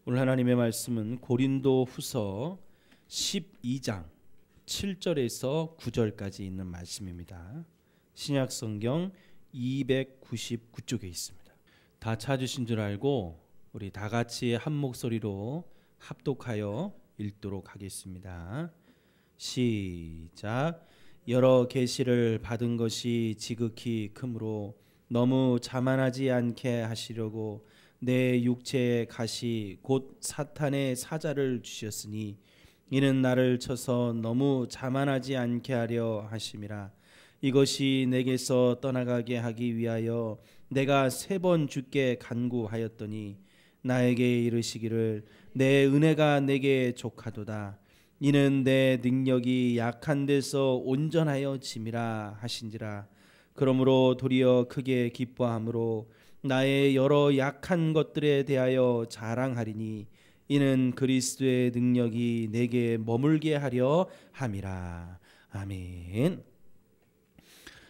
오늘 하나님의 말씀은 고린도 후서 12장 7절에서 9절까지 있는 말씀입니다. 신약 성경 299쪽에 있습니다. 다 찾으신 줄 알고 우리 다 같이 한 목소리로 합독하여 읽도록 하겠습니다. 시작. 여러 계시를 받은 것이 지극히 크므로 너무 자만하지 않게 하시려고 내 육체의 가시 곧 사탄의 사자를 주셨으니 이는 나를 쳐서 너무 자만하지 않게 하려 하심이라. 이것이 내게서 떠나가게 하기 위하여 내가 3번 주께 간구하였더니 나에게 이르시기를 내 은혜가 내게 족하도다. 이는 내 능력이 약한 데서 온전하여 짐이라 하신지라. 그러므로 도리어 크게 기뻐함으로 나의 여러 약한 것들에 대하여 자랑하리니 이는 그리스도의 능력이 내게 머물게 하려 함이라. 아멘.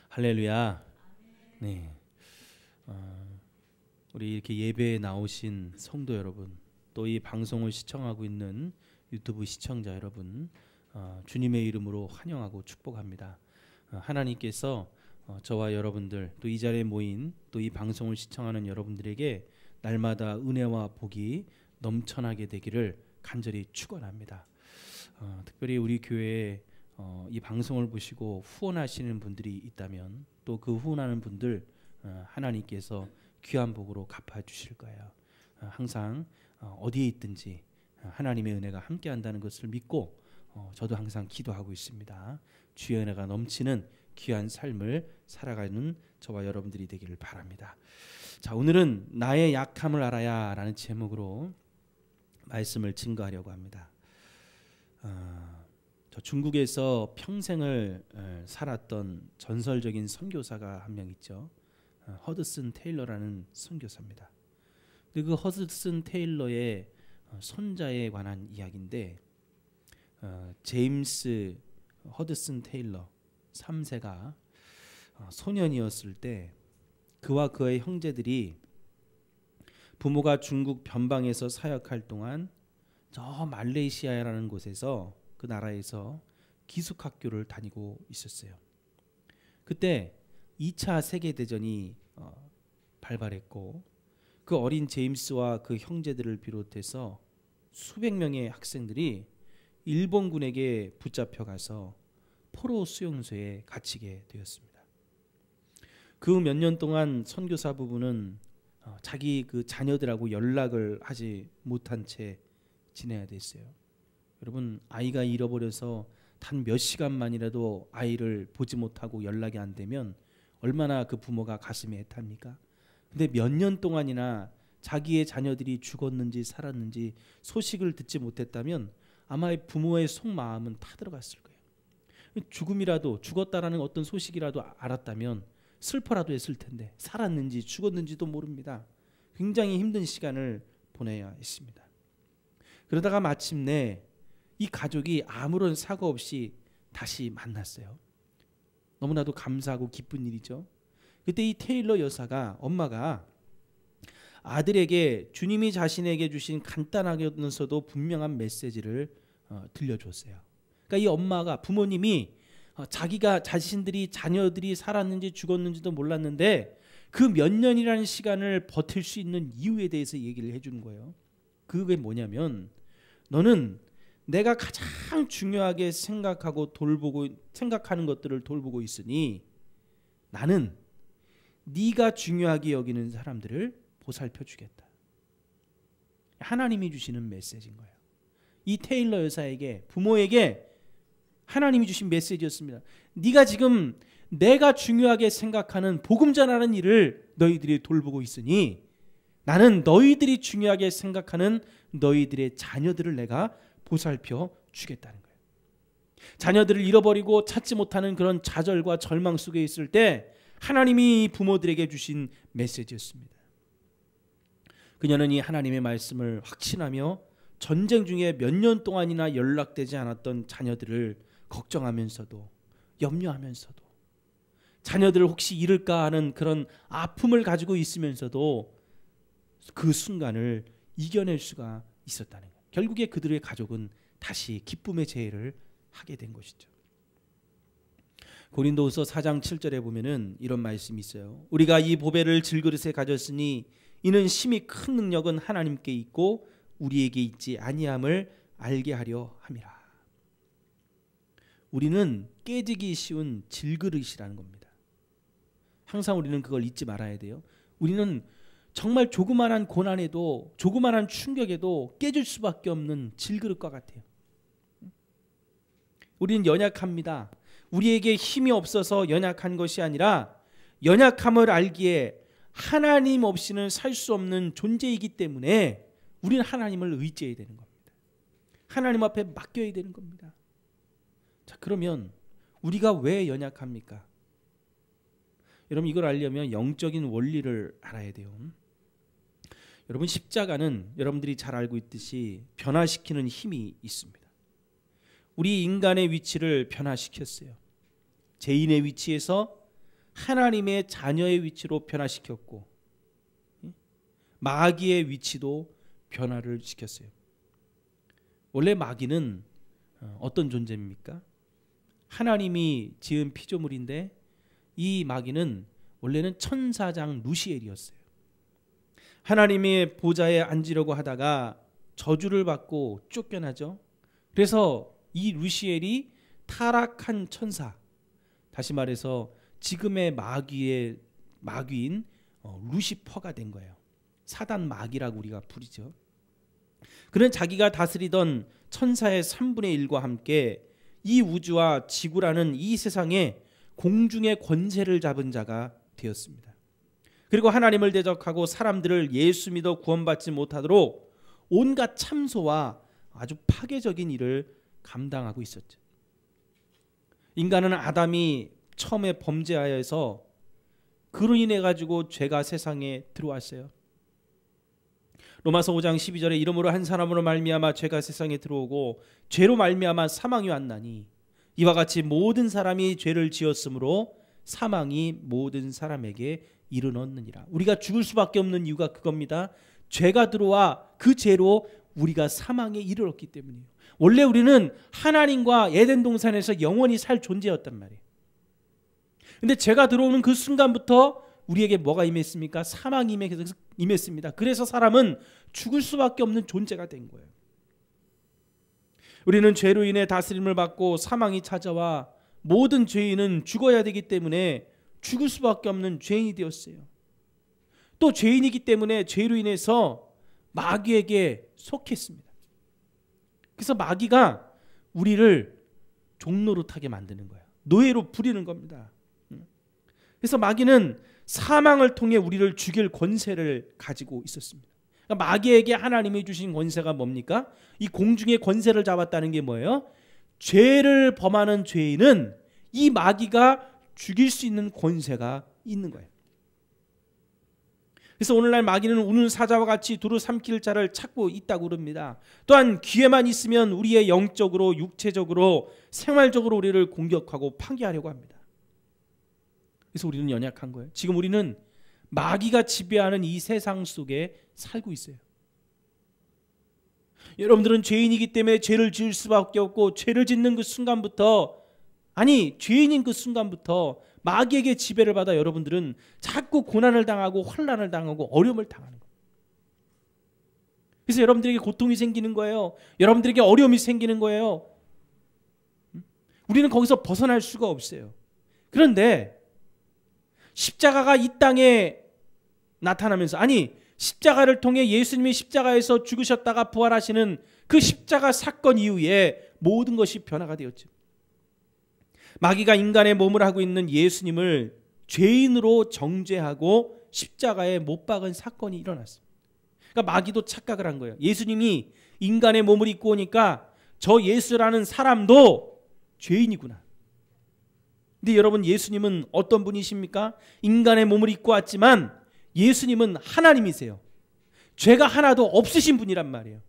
할렐루야. 네. 우리 이렇게 예배에 나오신 성도 여러분, 또 이 방송을 시청하고 있는 유튜브 시청자 여러분, 주님의 이름으로 환영하고 축복합니다. 하나님께서 저와 여러분들, 또 이 자리에 모인 또 이 방송을 시청하는 여러분들에게 날마다 은혜와 복이 넘쳐나게 되기를 간절히 축원합니다. 특별히 우리 교회에 이 방송을 보시고 후원하시는 분들이 있다면 또 그 후원하는 분들 하나님께서 귀한 복으로 갚아주실 거예요. 항상 어디에 있든지 하나님의 은혜가 함께한다는 것을 믿고 저도 항상 기도하고 있습니다. 주의 은혜가 넘치는 귀한 삶을 살아가는 저와 여러분들이 되기를 바랍니다. 자, 오늘은 나의 약함을 알아야 라는 제목으로 말씀을 증거하려고 합니다. 저 중국에서 평생을 살았던 전설적인 선교사가 한 명 있죠. 허드슨 테일러라는 선교사입니다. 그 허드슨 테일러의 손자에 관한 이야기인데, 제임스 허드슨 테일러 3세가 소년이었을 때 그와 그의 형제들이 부모가 중국 변방에서 사역할 동안 저 말레이시아라는 곳에서, 그 나라에서 기숙학교를 다니고 있었어요. 그때 2차 세계대전이 발발했고 그 어린 제임스와 그 형제들을 비롯해서 수백 명의 학생들이 일본군에게 붙잡혀가서 포로 수용소에 갇히게 되었습니다. 그 몇 년 동안 선교사 부부는 자기 그 자녀들하고 연락을 하지 못한 채 지내야 됐어요. 여러분, 아이가 잃어버려서 단 몇 시간만이라도 아이를 보지 못하고 연락이 안 되면 얼마나 그 부모가 가슴이 애탑니까? 근데 몇 년 동안이나 자기의 자녀들이 죽었는지 살았는지 소식을 듣지 못했다면 아마 부모의 속마음은 타들어갔을 거예요. 죽음이라도, 죽었다라는 어떤 소식이라도 알았다면 슬퍼라도 했을 텐데 살았는지 죽었는지도 모릅니다. 굉장히 힘든 시간을 보내야 했습니다. 그러다가 마침내 이 가족이 아무런 사고 없이 다시 만났어요. 너무나도 감사하고 기쁜 일이죠. 그때 이 테일러 여사가, 엄마가 아들에게 주님이 자신에게 주신 간단하면서도 분명한 메시지를 들려줬어요. 그러니까 이 엄마가, 부모님이 자기가 자신들이 자녀들이 살았는지 죽었는지도 몰랐는데 그 몇 년이라는 시간을 버틸 수 있는 이유에 대해서 얘기를 해주는 거예요. 그게 뭐냐면, 너는 내가 가장 중요하게 생각하는 것들을 돌보고 있으니 나는 네가 중요하게 여기는 사람들을 보살펴 주겠다. 하나님이 주시는 메시지인 거예요. 이 테일러 여사에게, 부모에게 하나님이 주신 메시지였습니다. 네가 지금 내가 중요하게 생각하는 복음 전하는 일을 너희들이 돌보고 있으니 나는 너희들이 중요하게 생각하는 너희들의 자녀들을 내가 보살펴 주겠다는 거예요. 자녀들을 잃어버리고 찾지 못하는 그런 좌절과 절망 속에 있을 때 하나님이 부모들에게 주신 메시지였습니다. 그녀는 이 하나님의 말씀을 확신하며 전쟁 중에 몇 년 동안이나 연락되지 않았던 자녀들을 걱정하면서도, 염려하면서도, 자녀들을 혹시 잃을까 하는 그런 아픔을 가지고 있으면서도 그 순간을 이겨낼 수가 있었다는 거예요. 결국에 그들의 가족은 다시 기쁨의 제의를 하게 된 것이죠. 고린도후서 4장 7절에 보면은 이런 말씀이 있어요. 우리가 이 보배를 질그릇에 가졌으니 이는 심히 큰 능력은 하나님께 있고 우리에게 있지 아니함을 알게 하려 함이라. 우리는 깨지기 쉬운 질그릇이라는 겁니다. 항상 우리는 그걸 잊지 말아야 돼요. 우리는 정말 조그만한 고난에도, 조그만한 충격에도 깨질 수밖에 없는 질그릇과 같아요. 우리는 연약합니다. 우리에게 힘이 없어서 연약한 것이 아니라 연약함을 알기에 하나님 없이는 살 수 없는 존재이기 때문에 우리는 하나님을 의지해야 되는 겁니다. 하나님 앞에 맡겨야 되는 겁니다. 자, 그러면 우리가 왜 연약합니까? 여러분, 이걸 알려면 영적인 원리를 알아야 돼요. 여러분, 십자가는 여러분들이 잘 알고 있듯이 변화시키는 힘이 있습니다. 우리 인간의 위치를 변화시켰어요. 죄인의 위치에서 하나님의 자녀의 위치로 변화시켰고, 마귀의 위치도 변화를 시켰어요. 원래 마귀는 어떤 존재입니까? 하나님이 지은 피조물인데 이 마귀는 원래는 천사장 루시엘이었어요. 하나님의 보좌에 앉으려고 하다가 저주를 받고 쫓겨나죠. 그래서 이 루시엘이 타락한 천사, 다시 말해서 지금의 마귀인 루시퍼가 된 거예요. 사단 마귀라고 우리가 부르죠. 그는 자기가 다스리던 천사의 3분의 1과 함께 이 우주와 지구라는 이 세상에 공중의 권세를 잡은 자가 되었습니다. 그리고 하나님을 대적하고 사람들을 예수 믿어 구원받지 못하도록 온갖 참소와 아주 파괴적인 일을 감당하고 있었죠. 인간은 아담이 처음에 범죄하여서 그로 인해 가지고 죄가 세상에 들어왔어요. 로마서 5장 12절에 이러므로 한 사람으로 말미암아 죄가 세상에 들어오고 죄로 말미암아 사망이 왔나니 이와 같이 모든 사람이 죄를 지었으므로 사망이 모든 사람에게 이르렀느니라. 우리가 죽을 수밖에 없는 이유가 그겁니다. 죄가 들어와 그 죄로 우리가 사망에 이르렀기 때문이에요. 원래 우리는 하나님과 에덴 동산에서 영원히 살 존재였단 말이에요. 근데 죄가 들어오는 그 순간부터 우리에게 뭐가 임했습니까? 사망이 임했습니다. 그래서 사람은 죽을 수밖에 없는 존재가 된 거예요. 우리는 죄로 인해 다스림을 받고 사망이 찾아와 모든 죄인은 죽어야 되기 때문에 죽을 수밖에 없는 죄인이 되었어요. 또 죄인이기 때문에 죄로 인해서 마귀에게 속했습니다. 그래서 마귀가 우리를 종노릇하게 만드는 거예요. 노예로 부리는 겁니다. 그래서 마귀는 사망을 통해 우리를 죽일 권세를 가지고 있었습니다. 그러니까 마귀에게 하나님이 주신 권세가 뭡니까? 이 공중의 권세를 잡았다는 게 뭐예요? 죄를 범하는 죄인은 이 마귀가 죽일 수 있는 권세가 있는 거예요. 그래서 오늘날 마귀는 우는 사자와 같이 두루 삼킬 자를 찾고 있다고 그럽니다. 또한 기회만 있으면 우리의 영적으로, 육체적으로, 생활적으로 우리를 공격하고 파괴하려고 합니다. 그래서 우리는 연약한 거예요. 지금 우리는 마귀가 지배하는 이 세상 속에 살고 있어요. 여러분들은 죄인이기 때문에 죄를 지을 수밖에 없고, 죄를 짓는 그 순간부터, 아니 죄인인 그 순간부터 마귀에게 지배를 받아 여러분들은 자꾸 고난을 당하고 환난을 당하고 어려움을 당하는 거예요. 그래서 여러분들에게 고통이 생기는 거예요. 여러분들에게 어려움이 생기는 거예요. 우리는 거기서 벗어날 수가 없어요. 그런데 십자가가 이 땅에 나타나면서, 아니 십자가를 통해 예수님이 십자가에서 죽으셨다가 부활하시는 그 십자가 사건 이후에 모든 것이 변화가 되었죠. 마귀가 인간의 몸을 하고 있는 예수님을 죄인으로 정죄하고 십자가에 못 박은 사건이 일어났습니다. 그러니까 마귀도 착각을 한 거예요. 예수님이 인간의 몸을 입고 오니까 저 예수라는 사람도 죄인이구나. 근데 여러분, 예수님은 어떤 분이십니까? 인간의 몸을 입고 왔지만 예수님은 하나님이세요. 죄가 하나도 없으신 분이란 말이에요.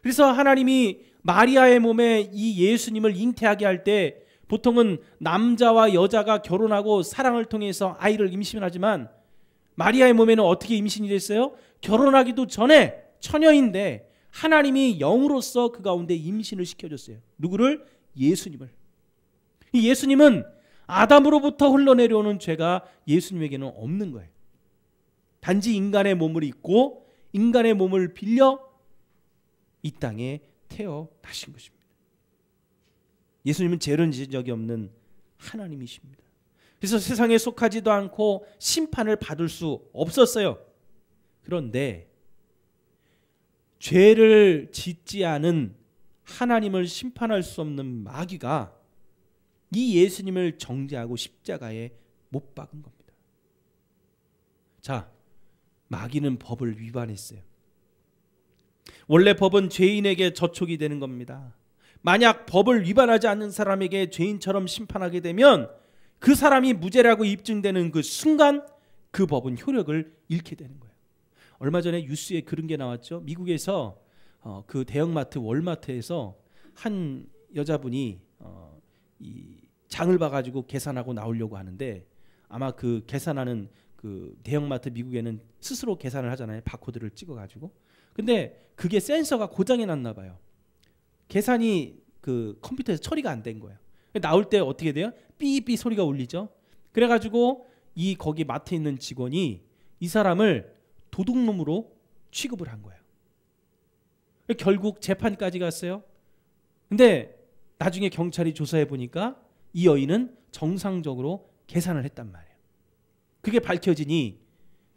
그래서 하나님이 마리아의 몸에 이 예수님을 잉태하게 할 때 보통은 남자와 여자가 결혼하고 사랑을 통해서 아이를 임신하지만 마리아의 몸에는 어떻게 임신이 됐어요? 결혼하기도 전에 처녀인데 하나님이 영으로서 그 가운데 임신을 시켜줬어요. 누구를? 예수님을. 이 예수님은 아담으로부터 흘러내려오는 죄가 예수님에게는 없는 거예요. 단지 인간의 몸을 입고 인간의 몸을 빌려 이 땅에 태어나신 것입니다. 예수님은 죄를 지은 적이 없는 하나님이십니다. 그래서 세상에 속하지도 않고 심판을 받을 수 없었어요. 그런데 죄를 짓지 않은 하나님을 심판할 수 없는 마귀가 이 예수님을 정죄하고 십자가에 못 박은 겁니다. 자, 마귀는 법을 위반했어요. 원래 법은 죄인에게 저촉이 되는 겁니다. 만약 법을 위반하지 않는 사람에게 죄인처럼 심판하게 되면 그 사람이 무죄라고 입증되는 그 순간 그 법은 효력을 잃게 되는 거예요. 얼마 전에 뉴스에 그런 게 나왔죠. 미국에서 그 대형마트 월마트에서 한 여자분이 이 장을 봐가지고 계산하고 나오려고 하는데 아마 그 계산하는 그 대형마트 미국에는 스스로 계산을 하잖아요. 바코드를 찍어가지고. 근데 그게 센서가 고장이 났나 봐요. 계산이 그 컴퓨터에서 처리가 안 된 거예요. 나올 때 어떻게 돼요? 삐삐 소리가 울리죠. 그래가지고 이 거기 마트에 있는 직원이 이 사람을 도둑놈으로 취급을 한 거예요. 결국 재판까지 갔어요. 근데 나중에 경찰이 조사해 보니까 이 여인은 정상적으로 계산을 했단 말이에요. 그게 밝혀지니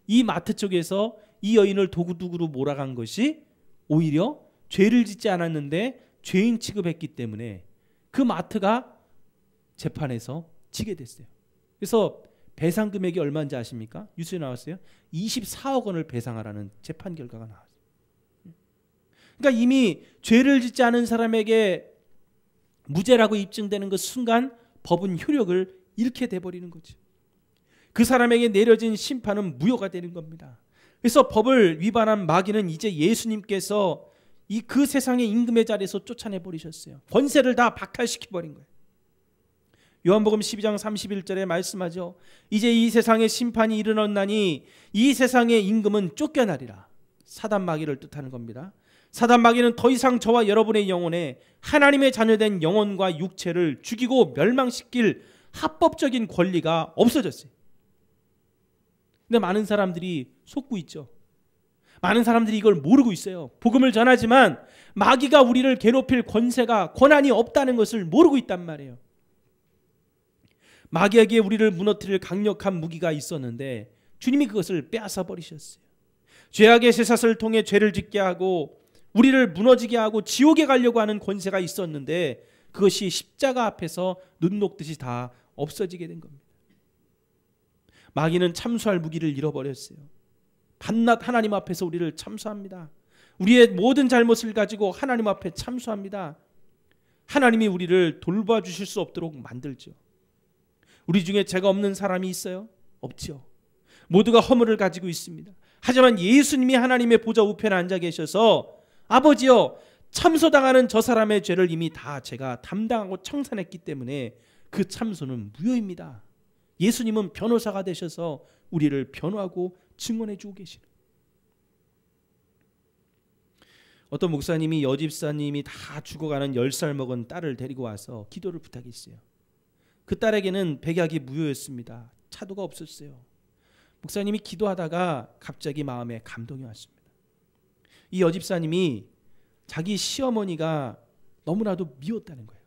이 마트 쪽에서 이 여인을 도구도구로 몰아간 것이 오히려 죄를 짓지 않았는데 죄인 취급했기 때문에 그 마트가 재판에서 지게 됐어요. 그래서 배상 금액이 얼마인지 아십니까? 뉴스에 나왔어요. 24억 원을 배상하라는 재판 결과가 나왔어요. 그러니까 이미 죄를 짓지 않은 사람에게 무죄라고 입증되는 그 순간 법은 효력을 잃게 돼버리는 거죠. 그 사람에게 내려진 심판은 무효가 되는 겁니다. 그래서 법을 위반한 마귀는 이제 예수님께서 그 세상의 임금의 자리에서 쫓아내버리셨어요. 권세를 다 박탈시켜버린 거예요. 요한복음 12장 31절에 말씀하죠. 이제 이 세상에 심판이 일어났나니 이 세상의 임금은 쫓겨나리라. 사단 마귀를 뜻하는 겁니다. 사단 마귀는 더 이상 저와 여러분의 영혼에 하나님의 자녀된 영혼과 육체를 죽이고 멸망시킬 합법적인 권리가 없어졌어요. 근데 많은 사람들이 속고 있죠. 많은 사람들이 이걸 모르고 있어요. 복음을 전하지만 마귀가 우리를 괴롭힐 권한이 없다는 것을 모르고 있단 말이에요. 마귀에게 우리를 무너뜨릴 강력한 무기가 있었는데 주님이 그것을 빼앗아 버리셨어요. 죄악의 쇠사슬을 통해 죄를 짓게 하고 우리를 무너지게 하고 지옥에 가려고 하는 권세가 있었는데 그것이 십자가 앞에서 눈 녹듯이 다 없어지게 된 겁니다. 마귀는 참수할 무기를 잃어버렸어요. 밤낮 하나님 앞에서 우리를 참수합니다. 우리의 모든 잘못을 가지고 하나님 앞에 참수합니다. 하나님이 우리를 돌봐주실 수 없도록 만들죠. 우리 중에 죄가 없는 사람이 있어요? 없죠. 모두가 허물을 가지고 있습니다. 하지만 예수님이 하나님의 보좌 우편에 앉아 계셔서 아버지여 참소당하는 저 사람의 죄를 이미 다 제가 담당하고 청산했기 때문에 그 참소는 무효입니다. 예수님은 변호사가 되셔서 우리를 변호하고 증언해 주고 계시는. 어떤 목사님이 여집사님이 다 죽어가는 10살 먹은 딸을 데리고 와서 기도를 부탁했어요. 그 딸에게는 백약이 무효였습니다. 차도가 없었어요. 목사님이 기도하다가 갑자기 마음에 감동이 왔습니다. 이 여집사님이 자기 시어머니가 너무나도 미웠다는 거예요.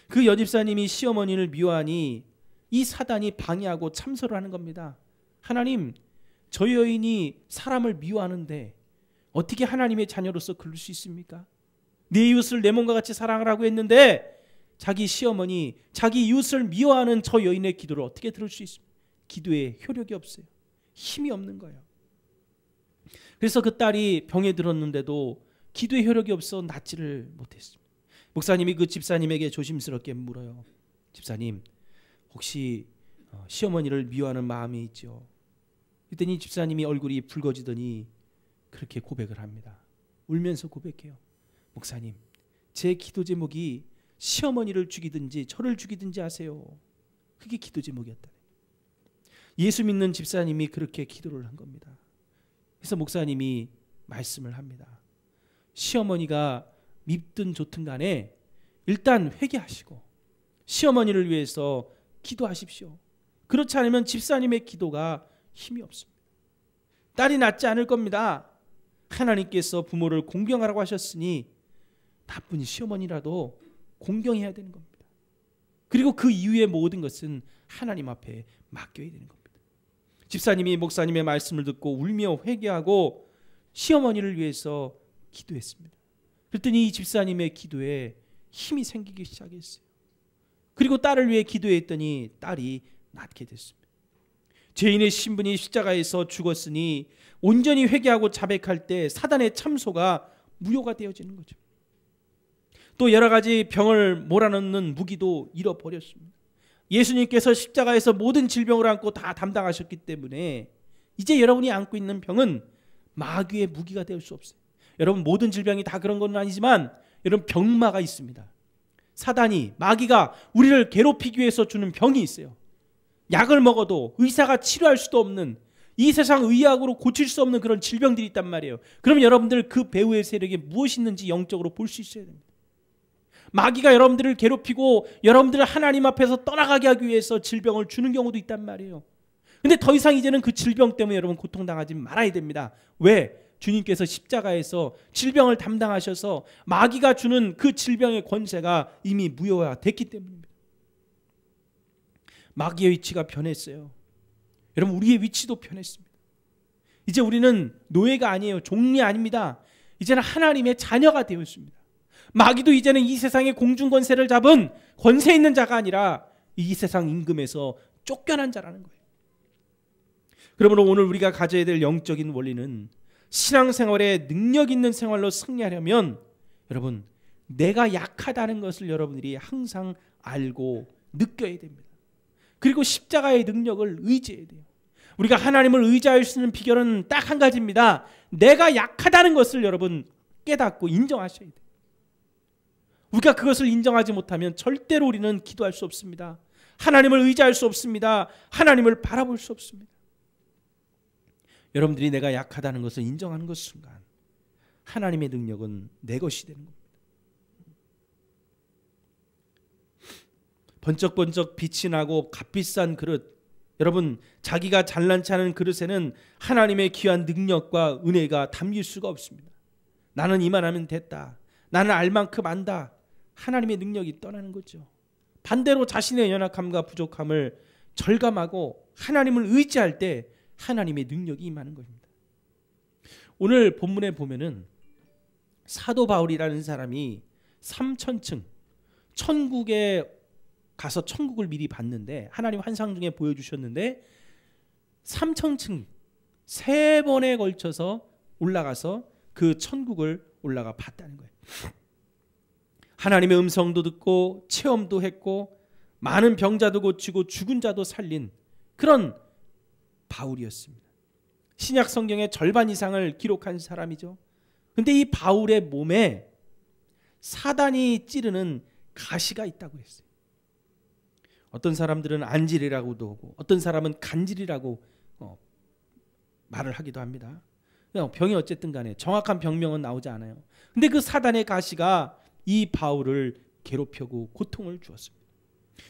그 여집사님이 시어머니를 미워하니 이 사단이 방해하고 참소를 하는 겁니다. 하나님, 저 여인이 사람을 미워하는데 어떻게 하나님의 자녀로서 그럴 수 있습니까? 내 이웃을 내 몸과 같이 사랑하라고 했는데 자기 시어머니, 자기 이웃을 미워하는 저 여인의 기도를 어떻게 들을 수 있습니까? 기도에 효력이 없어요. 힘이 없는 거예요. 그래서 그 딸이 병에 들었는데도 기도에 효력이 없어 낫지를 못했습니다. 목사님이 그 집사님에게 조심스럽게 물어요. 집사님, 혹시 시어머니를 미워하는 마음이 있죠? 그랬더니 집사님이 얼굴이 붉어지더니 그렇게 고백을 합니다. 울면서 고백해요. 목사님, 제 기도 제목이 시어머니를 죽이든지 저를 죽이든지 하세요. 그게 기도 제목이었다. 예수 믿는 집사님이 그렇게 기도를 한 겁니다. 그래서 목사님이 말씀을 합니다. 시어머니가 밉든 좋든 간에 일단 회개하시고 시어머니를 위해서 기도하십시오. 그렇지 않으면 집사님의 기도가 힘이 없습니다. 딸이 낫지 않을 겁니다. 하나님께서 부모를 공경하라고 하셨으니 나쁜 시어머니라도 공경해야 되는 겁니다. 그리고 그 이후의 모든 것은 하나님 앞에 맡겨야 되는 겁니다. 집사님이 목사님의 말씀을 듣고 울며 회개하고 시어머니를 위해서 기도했습니다. 그랬더니 이 집사님의 기도에 힘이 생기기 시작했어요. 그리고 딸을 위해 기도했더니 딸이 낫게 됐습니다. 죄인의 신분이 십자가에서 죽었으니 온전히 회개하고 자백할 때 사단의 참소가 무효가 되어지는 거죠. 또 여러 가지 병을 몰아넣는 무기도 잃어버렸습니다. 예수님께서 십자가에서 모든 질병을 안고 다 담당하셨기 때문에 이제 여러분이 안고 있는 병은 마귀의 무기가 될 수 없어요. 여러분 모든 질병이 다 그런 건 아니지만 여러분 병마가 있습니다. 사단이 마귀가 우리를 괴롭히기 위해서 주는 병이 있어요. 약을 먹어도 의사가 치료할 수도 없는 이 세상 의학으로 고칠 수 없는 그런 질병들이 있단 말이에요. 그럼 여러분들 그 배후의 세력이 무엇이 있는지 영적으로 볼 수 있어야 됩니다. 마귀가 여러분들을 괴롭히고 여러분들을 하나님 앞에서 떠나가게 하기 위해서 질병을 주는 경우도 있단 말이에요. 근데 더 이상 이제는 그 질병 때문에 여러분 고통당하지 말아야 됩니다. 왜? 주님께서 십자가에서 질병을 담당하셔서 마귀가 주는 그 질병의 권세가 이미 무효화됐기 때문입니다. 마귀의 위치가 변했어요. 여러분 우리의 위치도 변했습니다. 이제 우리는 노예가 아니에요. 종이 아닙니다. 이제는 하나님의 자녀가 되었습니다. 마귀도 이제는 이 세상의 공중권세를 잡은 권세 있는 자가 아니라 이 세상 임금에서 쫓겨난 자라는 거예요. 그러므로 오늘 우리가 가져야 될 영적인 원리는 신앙생활에 능력 있는 생활로 승리하려면 여러분 내가 약하다는 것을 여러분들이 항상 알고 느껴야 됩니다. 그리고 십자가의 능력을 의지해야 돼요. 우리가 하나님을 의지할 수 있는 비결은 딱 한 가지입니다. 내가 약하다는 것을 여러분 깨닫고 인정하셔야 돼요. 우리가 그것을 인정하지 못하면 절대로 우리는 기도할 수 없습니다. 하나님을 의지할 수 없습니다. 하나님을 바라볼 수 없습니다. 여러분들이 내가 약하다는 것을 인정하는 것 순간 하나님의 능력은 내 것이 되는 겁니다. 번쩍번쩍 빛이 나고 값비싼 그릇, 여러분 자기가 잘난치 않은 그릇에는 하나님의 귀한 능력과 은혜가 담길 수가 없습니다. 나는 이만하면 됐다. 나는 알 만큼 안다. 하나님의 능력이 떠나는 거죠. 반대로 자신의 연약함과 부족함을 절감하고 하나님을 의지할 때 하나님의 능력이 임하는 겁니다. 오늘 본문에 보면은 사도 바울이라는 사람이 3000층 천국에 가서 천국을 미리 봤는데 하나님 환상 중에 보여주셨는데 3000층 3번에 걸쳐서 올라가서 그 천국을 올라가 봤다는 거예요. 하나님의 음성도 듣고 체험도 했고 많은 병자도 고치고 죽은 자도 살린 그런 바울이었습니다. 신약 성경의 절반 이상을 기록한 사람이죠. 근데 이 바울의 몸에 사단이 찌르는 가시가 있다고 했어요. 어떤 사람들은 안질이라고도 하고 어떤 사람은 간질이라고 말을 하기도 합니다. 병이 어쨌든 간에 정확한 병명은 나오지 않아요. 근데 그 사단의 가시가 이 바울을 괴롭히고 고통을 주었습니다.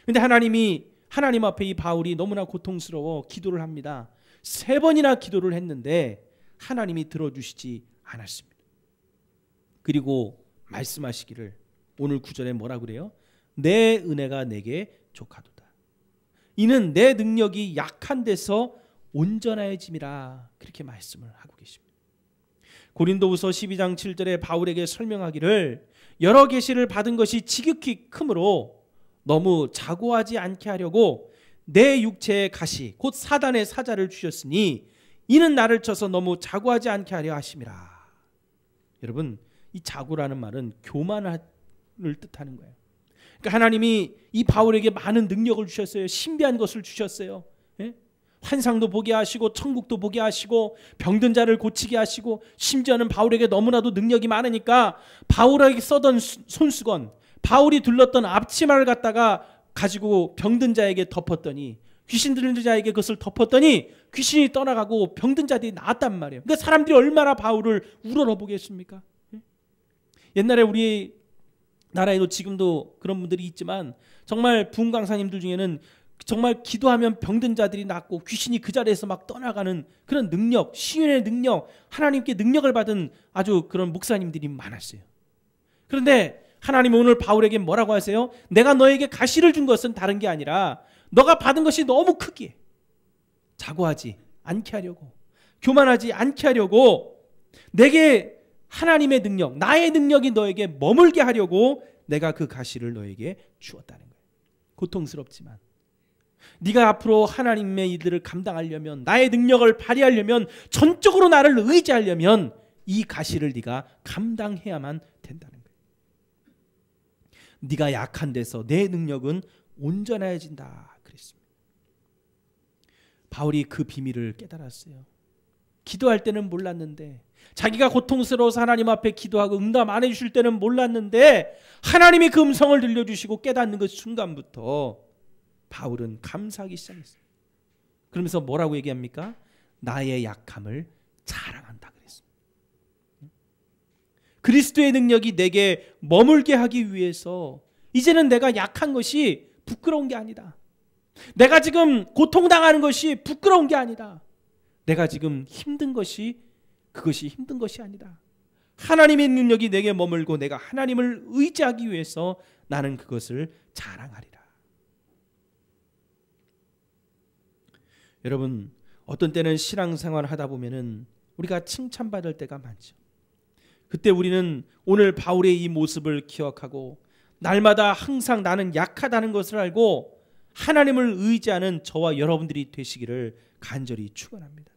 근데 하나님 앞에 이 바울이 너무나 고통스러워 기도를 합니다. 3번이나 기도를 했는데 하나님이 들어주시지 않았습니다. 그리고 말씀하시기를 오늘 9절에 뭐라 그래요? 내 은혜가 내게 족하도다. 이는 내 능력이 약한 데서 온전해짐이라 그렇게 말씀을 하고 계십니다. 고린도후서 12장 7절에 바울에게 설명하기를 여러 계시를 받은 것이 지극히 크므로 너무 자고하지 않게 하려고 내 육체의 가시 곧 사단의 사자를 주셨으니 이는 나를 쳐서 너무 자고하지 않게 하려 하심이라. 여러분 이 자고라는 말은 교만을 뜻하는 거예요. 그러니까 하나님이 이 바울에게 많은 능력을 주셨어요. 신비한 것을 주셨어요. 예? 환상도 보게 하시고 천국도 보게 하시고 병든 자를 고치게 하시고 심지어는 바울에게 너무나도 능력이 많으니까 바울에게 써던 손수건 바울이 둘렀던 앞치마를 갖다가 가지고 병든 자에게 덮었더니 귀신 들린 자에게 그것을 덮었더니 귀신이 떠나가고 병든 자들이 나았단 말이에요. 그러니까 사람들이 얼마나 바울을 우러러보겠습니까? 옛날에 우리 나라에도 지금도 그런 분들이 있지만 정말 부흥 강사님들 중에는 정말 기도하면 병든 자들이 낫고 귀신이 그 자리에서 막 떠나가는 그런 능력, 시인의 능력, 하나님께 능력을 받은 아주 그런 목사님들이 많았어요. 그런데 하나님은 오늘 바울에게 뭐라고 하세요? 내가 너에게 가시를 준 것은 다른 게 아니라 너가 받은 것이 너무 크기에 자고하지 않게 하려고, 교만하지 않게 하려고, 내게 하나님의 능력, 나의 능력이 너에게 머물게 하려고 내가 그 가시를 너에게 주었다는 거예요. 고통스럽지만 네가 앞으로 하나님의 일들을 감당하려면, 나의 능력을 발휘하려면, 전적으로 나를 의지하려면 이 가시를 네가 감당해야만 된다는 거예요. 네가 약한 데서 내 능력은 온전해진다 그랬습니다. 바울이 그 비밀을 깨달았어요. 기도할 때는 몰랐는데, 자기가 고통스러워서 하나님 앞에 기도하고 응답 안 해주실 때는 몰랐는데, 하나님이 그 음성을 들려주시고 깨닫는 그 순간부터 바울은 감사하기 시작했어요. 그러면서 뭐라고 얘기합니까? 나의 약함을 자랑한다 그랬습니다. 그리스도의 능력이 내게 머물게 하기 위해서 이제는 내가 약한 것이 부끄러운 게 아니다. 내가 지금 고통당하는 것이 부끄러운 게 아니다. 내가 지금 힘든 것이 그것이 힘든 것이 아니다. 하나님의 능력이 내게 머물고 내가 하나님을 의지하기 위해서 나는 그것을 자랑하리라. 여러분, 어떤 때는 신앙생활을 하다 보면은 우리가 칭찬받을 때가 많죠. 그때 우리는 오늘 바울의 이 모습을 기억하고 날마다 항상 나는 약하다는 것을 알고 하나님을 의지하는 저와 여러분들이 되시기를 간절히 축원합니다.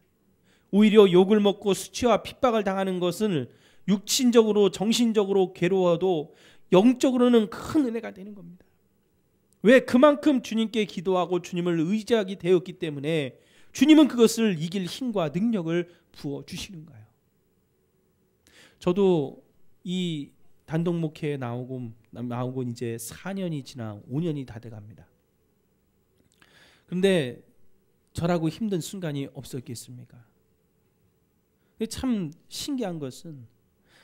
오히려 욕을 먹고 수치와 핍박을 당하는 것은 육신적으로 정신적으로 괴로워도 영적으로는 큰 은혜가 되는 겁니다. 왜? 그만큼 주님께 기도하고 주님을 의지하게 되었기 때문에 주님은 그것을 이길 힘과 능력을 부어주시는 거예요. 저도 이 단독 목회에 나오고 이제 4년이 지나 5년이 다 돼갑니다. 그런데 저라고 힘든 순간이 없었겠습니까? 참 신기한 것은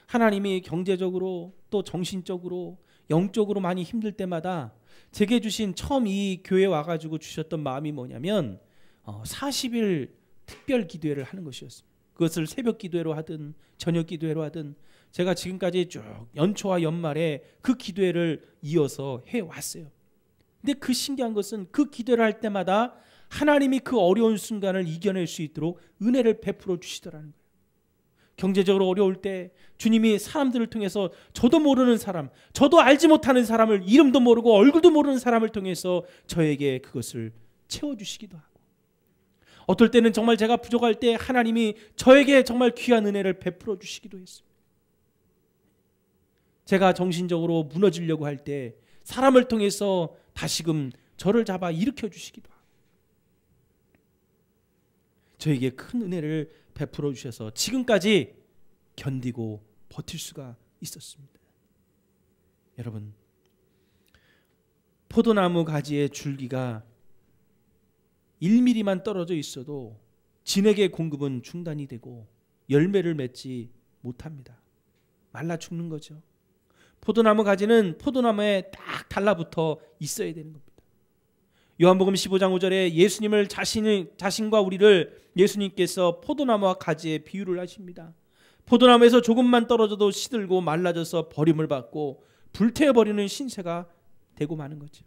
하나님이 경제적으로 또 정신적으로 영적으로 많이 힘들 때마다 제게 주신 처음 이 교회에 와가지고 주셨던 마음이 뭐냐면 40일 특별 기도회를 하는 것이었습니다. 그것을 새벽 기도회로 하든 저녁 기도회로 하든 제가 지금까지 쭉 연초와 연말에 그 기도회를 이어서 해왔어요. 근데 그 신기한 것은 그 기도를 할 때마다 하나님이 그 어려운 순간을 이겨낼 수 있도록 은혜를 베풀어 주시더라는 거예요. 경제적으로 어려울 때 주님이 사람들을 통해서 저도 모르는 사람, 저도 알지 못하는 사람을, 이름도 모르고 얼굴도 모르는 사람을 통해서 저에게 그것을 채워주시기도 하고, 어떨 때는 정말 제가 부족할 때 하나님이 저에게 정말 귀한 은혜를 베풀어 주시기도 했습니다. 제가 정신적으로 무너지려고 할 때 사람을 통해서 다시금 저를 잡아 일으켜 주시기도 하고, 저에게 큰 은혜를 베풀어 주셔서 지금까지 견디고 버틸 수가 있었습니다. 여러분, 포도나무 가지의 줄기가 1mm만 떨어져 있어도 진액의 공급은 중단이 되고 열매를 맺지 못합니다. 말라 죽는 거죠. 포도나무 가지는 포도나무에 딱 달라붙어 있어야 되는 겁니다. 요한복음 15장 5절에 예수님을 자신과 우리를 예수님께서 포도나무와 가지에 비유를 하십니다. 포도나무에서 조금만 떨어져도 시들고 말라져서 버림을 받고 불태워버리는 신세가 되고 마는 거죠.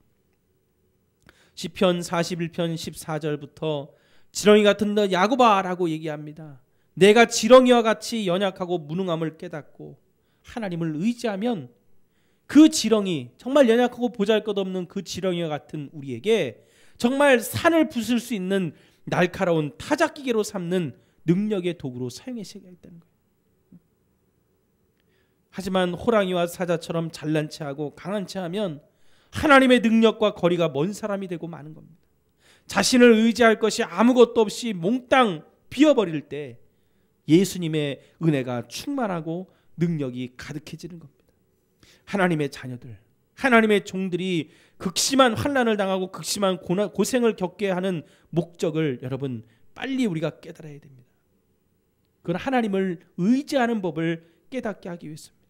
시편 41편 14절부터 지렁이 같은 너 야곱아라고 얘기합니다. 내가 지렁이와 같이 연약하고 무능함을 깨닫고 하나님을 의지하면 그 지렁이, 정말 연약하고 보잘것없는 그 지렁이와 같은 우리에게 정말 산을 부술 수 있는 날카로운 타작기계로 삼는 능력의 도구로 사용하셔야 했다는 거예요. 하지만 호랑이와 사자처럼 잘난 체하고 강한 체하면 하나님의 능력과 거리가 먼 사람이 되고 마는 겁니다. 자신을 의지할 것이 아무것도 없이 몽땅 비어버릴 때 예수님의 은혜가 충만하고 능력이 가득해지는 겁니다. 하나님의 자녀들, 하나님의 종들이 극심한 환난을 당하고 극심한 고생을 겪게 하는 목적을 여러분 빨리 우리가 깨달아야 됩니다. 그건 하나님을 의지하는 법을 깨닫게 하기 위해서입니다.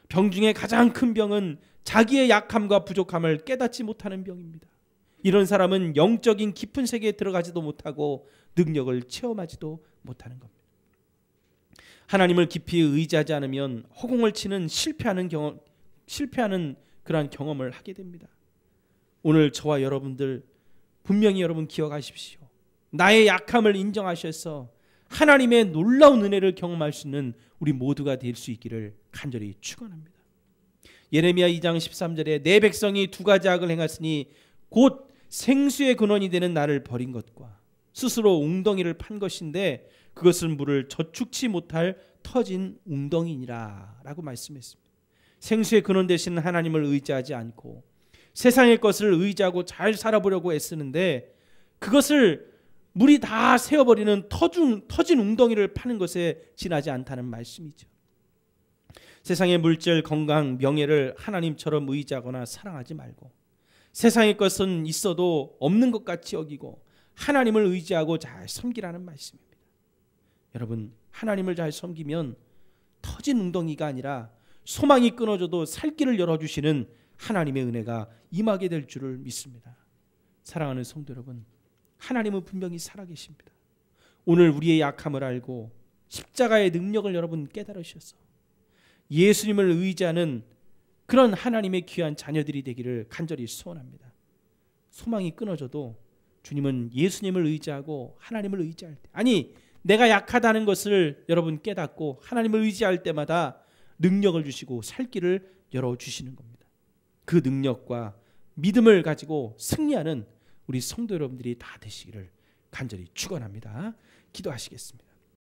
병 중에 가장 큰 병은 자기의 약함과 부족함을 깨닫지 못하는 병입니다. 이런 사람은 영적인 깊은 세계에 들어가지도 못하고 능력을 체험하지도 못하는 겁니다. 하나님을 깊이 의지하지 않으면 허공을 치는 실패하는 그러한 경험을 하게 됩니다. 오늘 저와 여러분들 분명히 여러분 기억하십시오. 나의 약함을 인정하셔서 하나님의 놀라운 은혜를 경험할 수 있는 우리 모두가 될 수 있기를 간절히 축원합니다. 예레미야 2장 13절에 내 백성이 두 가지 악을 행하였으니 곧 생수의 근원이 되는 나를 버린 것과 스스로 웅덩이를 판 것인데 그것은 물을 저축치 못할 터진 웅덩이니라 라고 말씀했습니다. 생수의 근원 되신 하나님을 의지하지 않고 세상의 것을 의지하고 잘 살아보려고 애쓰는데 그것을 물이 다 새어버리는 터진 웅덩이를 파는 것에 지나지 않다는 말씀이죠. 세상의 물질, 건강, 명예를 하나님처럼 의지하거나 사랑하지 말고 세상의 것은 있어도 없는 것 같이 여기고 하나님을 의지하고 잘 섬기라는 말씀입니다. 여러분, 하나님을 잘 섬기면 터진 웅덩이가 아니라 소망이 끊어져도 살 길을 열어주시는 하나님의 은혜가 임하게 될 줄을 믿습니다. 사랑하는 성도 여러분, 하나님은 분명히 살아계십니다. 오늘 우리의 약함을 알고 십자가의 능력을 여러분 깨달으셔서 예수님을 의지하는 그런 하나님의 귀한 자녀들이 되기를 간절히 소원합니다. 소망이 끊어져도 주님은 예수님을 의지하고 하나님을 의지할 때, 아니 내가 약하다는 것을 여러분 깨닫고 하나님을 의지할 때마다 능력을 주시고 살 길을 열어주시는 겁니다. 그 능력과 믿음을 가지고 승리하는 우리 성도 여러분들이 다 되시기를 간절히 축원합니다. 기도하시겠습니다.